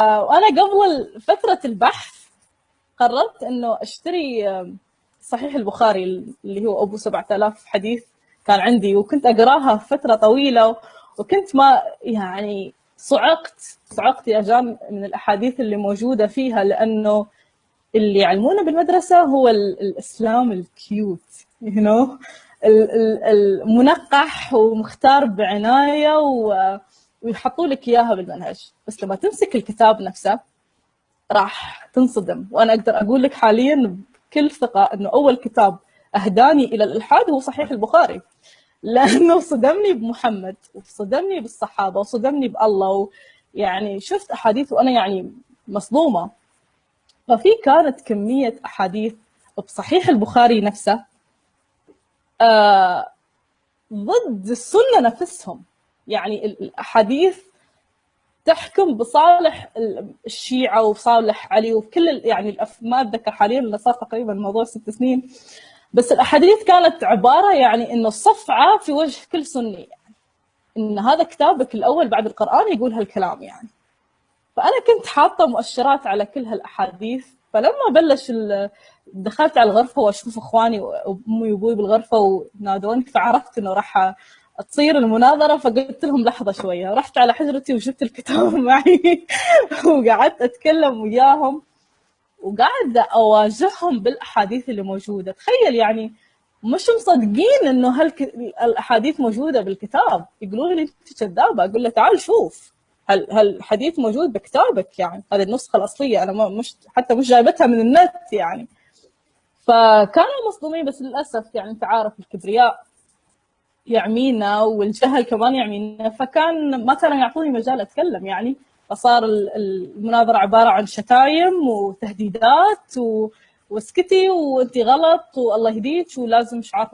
وأنا قبل فترة البحث قررت إنه أشتري صحيح البخاري اللي هو أبو 7000 حديث. كان عندي وكنت أقراها فترة طويلة، وكنت ما يعني صعقت يا جان من الأحاديث اللي موجودة فيها، لأنه اللي يعلمونا بالمدرسة هو الإسلام الكيوت المنقح ومختار بعناية ويحطوا لك إياها بالمنهج، بس لما تمسك الكتاب نفسه راح تنصدم. وأنا أقدر أقول لك حاليا بكل ثقة أنه أول كتاب أهداني إلى الإلحاد هو صحيح البخاري، لأنه صدمني بمحمد وصدمني بالصحابة وصدمني بالله، يعني شفت أحاديث وأنا يعني مصدومة. ففي كانت كمية أحاديث بصحيح البخاري نفسه ضد السنة نفسهم، يعني الأحاديث تحكم بصالح الشيعة وبصالح علي وبكل يعني ما أتذكر حاليا لأنه صار تقريبا الموضوع 6 سنين، بس الأحاديث كانت عبارة يعني إنه الصفعة في وجه كل سني، يعني إن هذا كتابك الأول بعد القرآن يقول هالكلام يعني. فأنا كنت حاطة مؤشرات على كل هالأحاديث، فلما بلش دخلت على الغرفة وأشوف إخواني وأمي وأبوي بالغرفة ونادوني، فعرفت إنه راح تصير المناظرة. فقلت لهم لحظة شوية، رحت على حجرتي وجبت الكتاب معي وقعدت أتكلم وياهم وقاعدة أواجههم بالأحاديث اللي موجودة. تخيل يعني مش مصدقين إنه الأحاديث موجودة بالكتاب، يقولون لي أنت كذابة. أقول له تعال شوف هالحديث موجود بكتابك، يعني هذه النسخة الأصلية، أنا مش حتى مش جايبتها من النت يعني. فكانوا مصدومين، بس للأسف يعني أنت عارف الكبرياء يعمينا والجهل كمان يعمينا، فكان ما كانوا يعطوني مجال أتكلم يعني. فصار المناظرة عبارة عن شتايم وتهديدات واسكتي وانتي غلط والله يهديك ولازم مش عارفة